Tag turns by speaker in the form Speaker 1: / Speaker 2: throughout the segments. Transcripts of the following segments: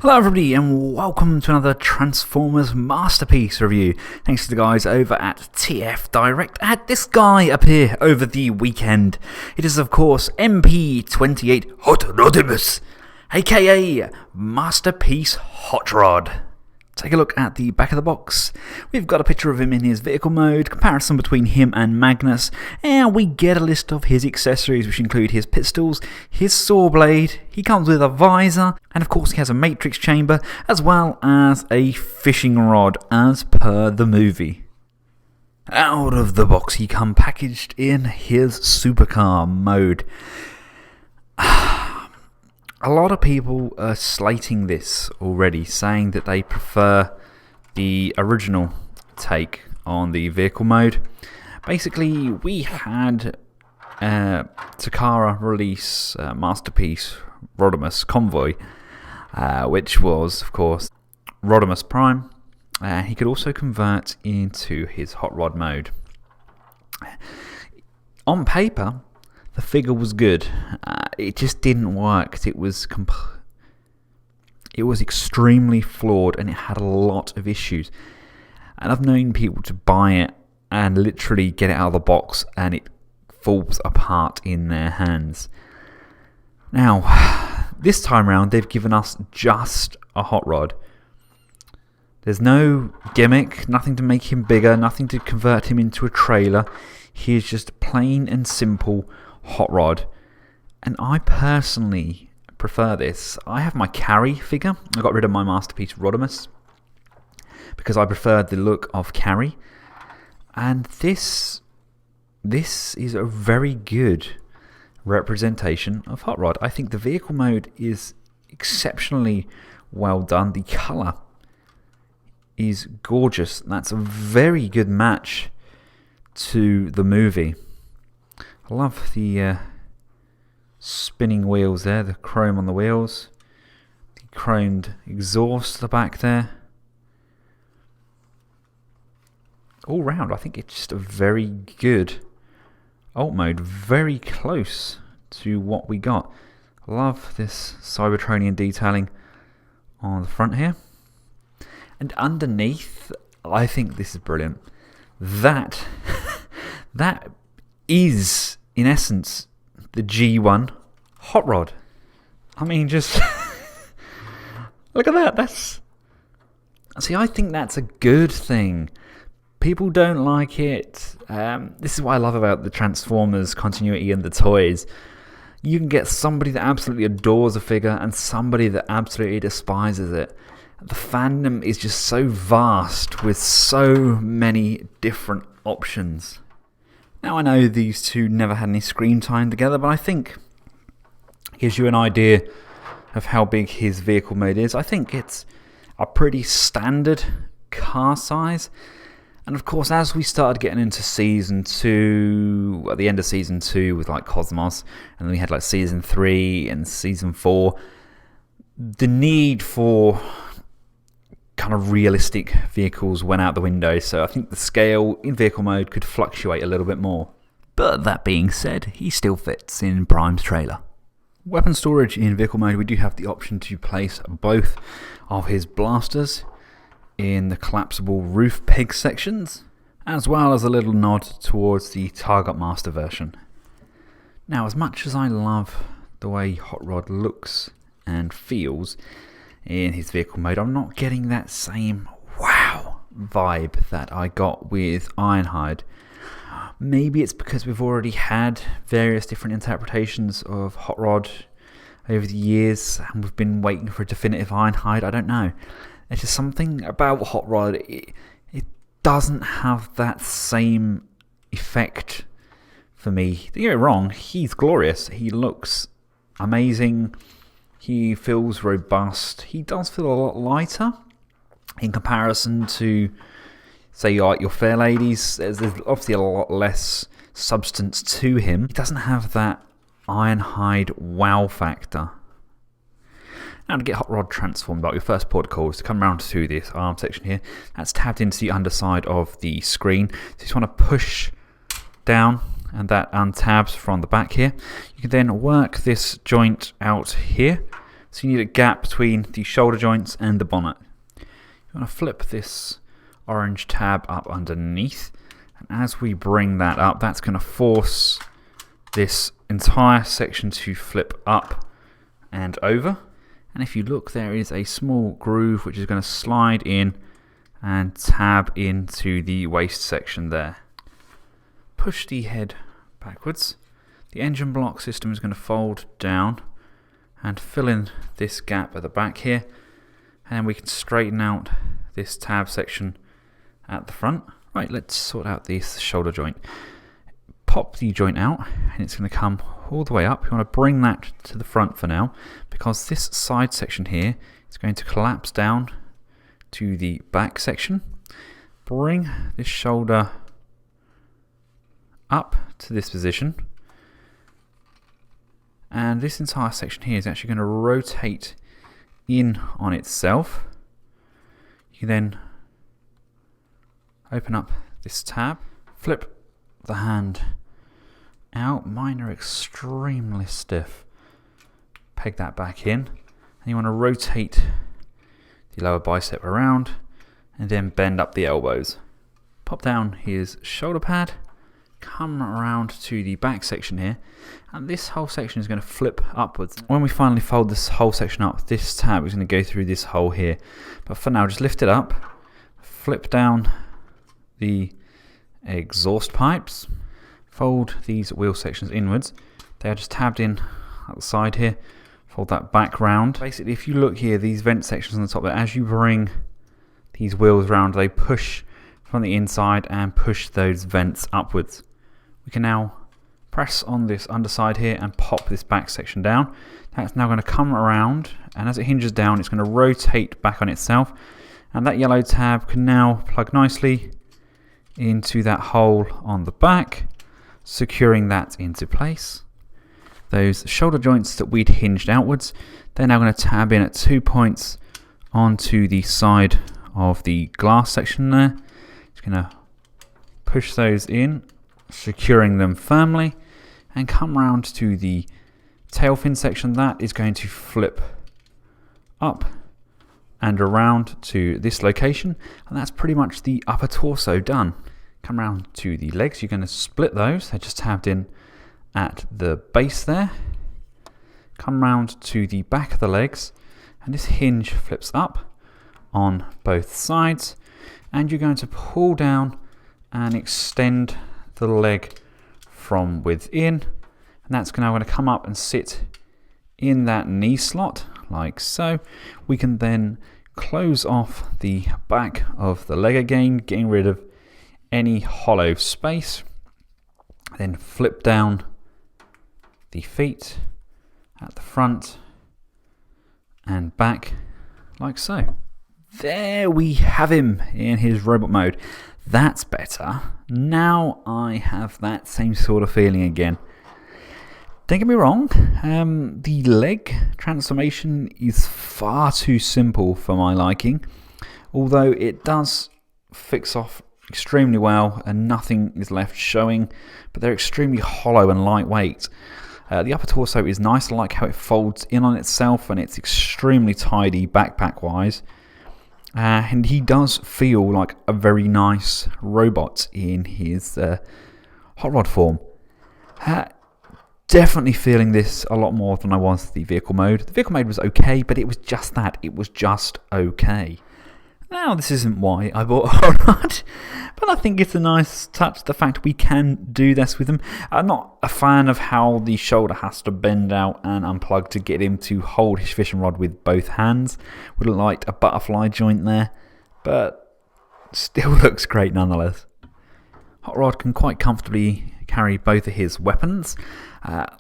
Speaker 1: Hello everybody and welcome to another Transformers Masterpiece review. Thanks to the guys over at TF Direct. I had this guy appear over the weekend. It is of course MP-28 RODIMUS, aka Masterpiece Hot Rod. Take a look at the back of the box. We've got a picture of him in his vehicle mode, comparison between him and Magnus, and we get a list of his accessories, which include his pistols, his saw blade, he comes with a visor, and of course he has a matrix chamber, as well as a fishing rod, as per the movie. Out of the box he comes packaged in his supercar mode. A lot of people are slating this already, saying that they prefer the original take on the vehicle mode. Basically, we had Takara release Masterpiece RODIMUS Convoy, which was, of course, RODIMUS Prime. He could also convert into his hot rod mode. On paper, the figure was good. It just didn't work. It was extremely flawed and it had a lot of issues. And I've known people to buy it and literally get it out of the box and it falls apart in their hands. Now, this time around they've given us just a hot rod. There's no gimmick, nothing to make him bigger, nothing to convert him into a trailer. He is just plain and simple hot rod, and I personally prefer this. I have my Carry figure. I got rid of my Masterpiece RODIMUS because I preferred the look of Carry, and this is a very good representation of hot rod. I think the vehicle mode is exceptionally well done. The colour is gorgeous. That's a very good match to the movie. I love the spinning wheels there, the chrome on the wheels, the chromed exhaust at the back there. All round, I think it's just a very good alt mode, very close to what we got. I love this Cybertronian detailing on the front here. And underneath, I think this is brilliant. That is, in essence, the G1 hot rod. I mean, just look at that. I think that's a good thing. People don't like it. This is what I love about the Transformers continuity and the toys. You can get somebody that absolutely adores a figure and somebody that absolutely despises it. The fandom is just so vast with so many different options. Now, I know these two never had any screen time together, but I think it gives you an idea of how big his vehicle mode is. I think it's a pretty standard car size. And of course, as we started getting into Season 2, at the end of Season 2 with like Cosmos, and then we had like Season 3 and Season 4, the need for kind of realistic vehicles went out the window, so I think the scale in vehicle mode could fluctuate a little bit more. But that being said, he still fits in Prime's trailer. Weapon storage in vehicle mode, we do have the option to place both of his blasters in the collapsible roof peg sections, as well as a little nod towards the Target Master version. Now, as much as I love the way Hot Rod looks and feels in his vehicle mode, I'm not getting that same wow vibe that I got with Ironhide. Maybe it's because we've already had various different interpretations of Hot Rod over the years and we've been waiting for a definitive Ironhide. I don't know. There's just something about Hot Rod, it doesn't have that same effect for me. Don't get me wrong, he's glorious. He looks amazing. He feels robust. He does feel a lot lighter in comparison to, say, your Fair Ladies. There's obviously a lot less substance to him. He doesn't have that Ironhide wow factor. Now, to get Hot Rod transformed, your first port of call is to come around to this arm section here. That's tabbed into the underside of the screen. So you just want to push down and that untabs from the back here. You can then work this joint out here So you need a gap between the shoulder joints and the bonnet. You want to flip this orange tab up underneath, and as we bring that up, that's going to force this entire section to flip up and over. And if you look, there is a small groove which is going to slide in and tab into the waist section there. Push the head backwards. The engine block system is going to fold down and fill in this gap at the back here, and we can straighten out this tab section at the front. Right, let's sort out this shoulder joint. Pop the joint out, and it's going to come all the way up. You want to bring that to the front for now, because this side section here is going to collapse down to the back section. Bring this shoulder up to this position, and this entire section here is actually going to rotate in on itself. You then open up this tab, flip the hand out. Mine are extremely stiff. Peg that back in, and you want to rotate the lower bicep around and then bend up the elbows. Pop down his shoulder pad, come around to the back section here, and this whole section is going to flip upwards. When we finally fold this whole section up, this tab is going to go through this hole here. But for now, just lift it up, flip down the exhaust pipes, fold these wheel sections inwards. They are just tabbed in at the side here. Fold that back round. Basically, if you look here, these vent sections on the top there, as you bring these wheels round, they push from the inside and push those vents upwards. We can now press on this underside here and pop this back section down. That's now going to come around, and as it hinges down, it's going to rotate back on itself, and that yellow tab can now plug nicely into that hole on the back, securing that into place. Those shoulder joints that we'd hinged outwards, they're now going to tab in at 2 points onto the side of the glass section there. Just going to push those in, securing them firmly, and come round to the tail fin section. That is going to flip up and around to this location, and that's pretty much the upper torso done. Come round to the legs. You're going to split those. They're just tabbed in at the base there. Come round to the back of the legs, and this hinge flips up on both sides, and you're going to pull down and extend the leg from within, and that's now going to come up and sit in that knee slot like so. We can then close off the back of the leg again, getting rid of any hollow space. Then flip down the feet at the front and back like so. There we have him in his robot mode. That's better. Now I have that same sort of feeling again. Don't get me wrong, the leg transformation is far too simple for my liking, although it does fix off extremely well and nothing is left showing, but they're extremely hollow and lightweight. The upper torso is nice. I like how it folds in on itself, and it's extremely tidy backpack wise. And he does feel like a very nice robot in his hot rod form. Definitely feeling this a lot more than I was the vehicle mode. The vehicle mode was okay, but it was just that. It was just okay. Now, this isn't why I bought a hot rod, but I think it's a nice touch, the fact we can do this with them. I'm not a fan of how the shoulder has to bend out and unplug to get him to hold his fishing rod with both hands. Would have liked a butterfly joint there, but still looks great nonetheless. Hot rod can quite comfortably carry both of his weapons.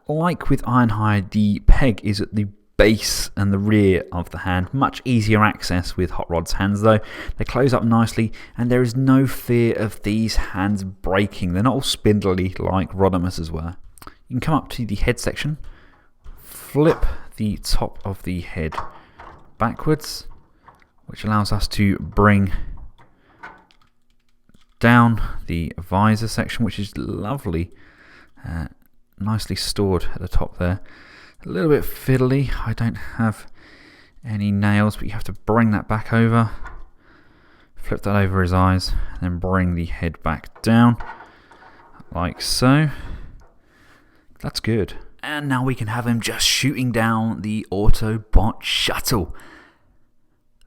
Speaker 1: Like with Ironhide, the peg is at the base and the rear of the hand. Much easier access with Hot Rod's hands though. They close up nicely, and there is no fear of these hands breaking. They're not all spindly like RODIMUS's were. You can come up to the head section, flip the top of the head backwards, which allows us to bring down the visor section, which is lovely, nicely stored at the top there. A little bit fiddly. I don't have any nails, but you have to bring that back over, flip that over his eyes, and then bring the head back down, like so. That's good. And now we can have him just shooting down the Autobot shuttle.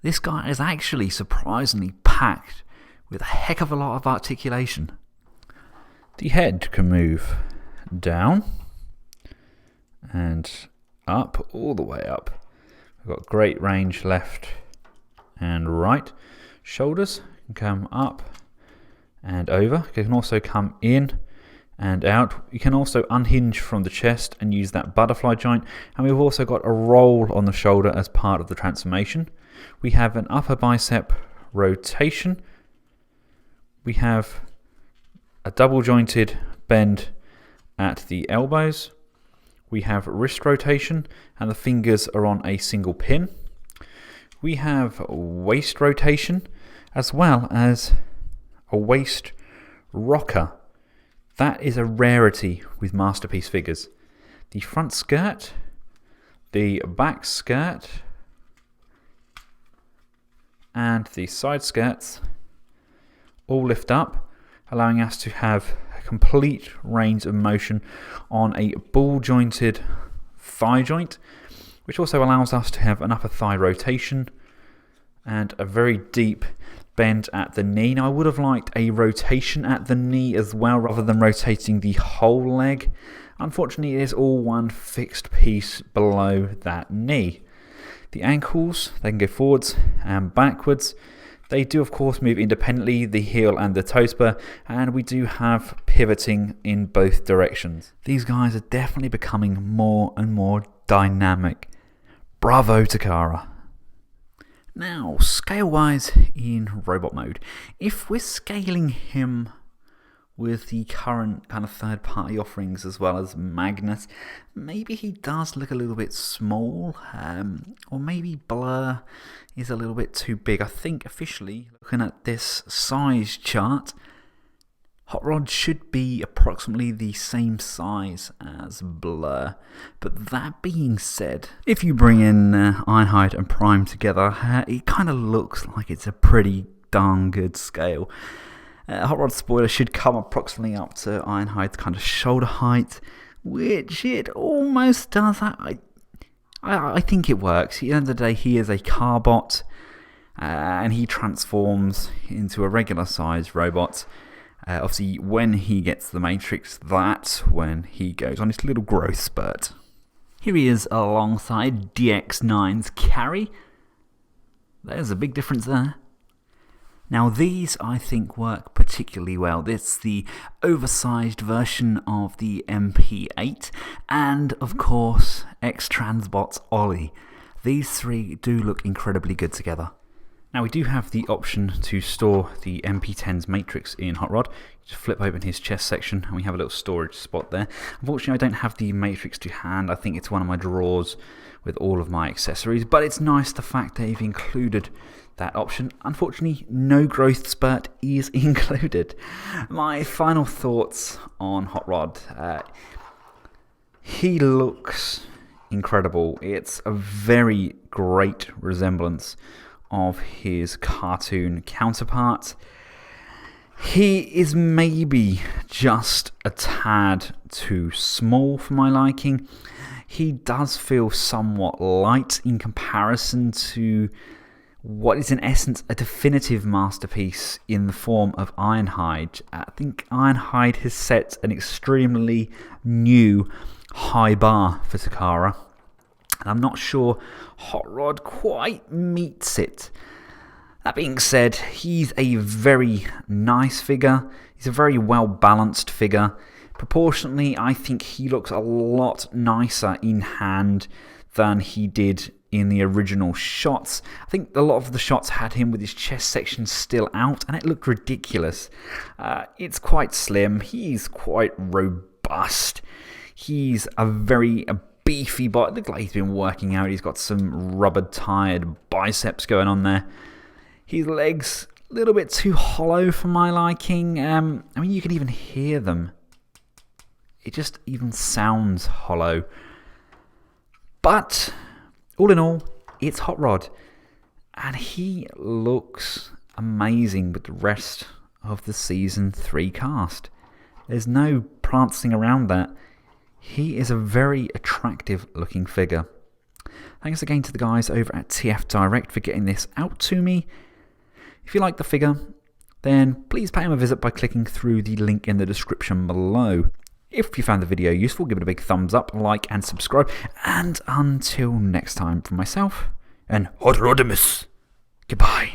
Speaker 1: This guy is actually surprisingly packed with a heck of a lot of articulation. The head can move down and up, all the way up. We've got great range left and right. Shoulders can come up and over. They can also come in and out. You can also unhinge from the chest and use that butterfly joint. And we've also got a roll on the shoulder as part of the transformation. We have an upper bicep rotation. We have a double jointed bend at the elbows. We have wrist rotation and the fingers are on a single pin. We have waist rotation as well as a waist rocker. That is a rarity with Masterpiece figures. The front skirt, the back skirt, and the side skirts all lift up, allowing us to have a complete range of motion on a ball jointed thigh joint, which also allows us to have an upper thigh rotation and a very deep bend at the knee. Now I would have liked a rotation at the knee as well rather than rotating the whole leg. Unfortunately, it is all one fixed piece below that knee. The ankles, they can go forwards and backwards. They do of course move independently, the heel and the toe spur, and we do have pivoting in both directions. These guys are definitely becoming more and more dynamic. Bravo Takara. Now, scale-wise in robot mode, if we're scaling him with the current kind of third-party offerings as well as Magnus, maybe he does look a little bit small, or maybe Blur is a little bit too big. I think officially, looking at this size chart, Hot Rod should be approximately the same size as Blur. But that being said, if you bring in Ironhide and Prime together, it kind of looks like it's a pretty darn good scale. Hot Rod's spoiler should come approximately up to Ironhide's kind of shoulder height, which it almost does. I think it works. At the end of the day, he is a carbot, and he transforms into a regular sized robot. Obviously, when he gets the Matrix, that's when he goes on his little growth spurt. Here he is alongside DX9's Carrie. There's a big difference there. Now these, I think, work particularly well. It's the oversized version of the MP-28 and, of course, X-Transbot's Ollie. These three do look incredibly good together. Now we do have the option to store the MP-10's Matrix in Hot Rod. Just flip open his chest section and we have a little storage spot there. Unfortunately, I don't have the Matrix to hand. I think it's one of my drawers with all of my accessories, but it's nice the fact they've included that option. Unfortunately, no growth spurt is included. My final thoughts on Hot Rod. He looks incredible. It's a very great resemblance of his cartoon counterpart. He is maybe just a tad too small for my liking. He does feel somewhat light in comparison to what is in essence a definitive masterpiece in the form of Ironhide. I think Ironhide has set an extremely new high bar for Takara, and I'm not sure Hot Rod quite meets it. That being said, he's a very nice figure. He's a very well balanced figure. Proportionately, I think he looks a lot nicer in hand than he did in the original shots. I think a lot of the shots had him with his chest section still out, and it looked ridiculous. It's quite slim. He's quite robust. He's a very beefy body. It looks like he's been working out. He's got some rubber-tired biceps going on there. His legs, a little bit too hollow for my liking. I mean, you can even hear them. It just even sounds hollow. But all in all, it's Hot Rod. And he looks amazing with the rest of the Season 3 cast. There's no prancing around that. He is a very attractive looking figure. Thanks again to the guys over at TF Direct for getting this out to me. If you like the figure, then please pay him a visit by clicking through the link in the description below. If you found the video useful, give it a big thumbs up, like and subscribe. And until next time, from myself and RODIMUS, goodbye.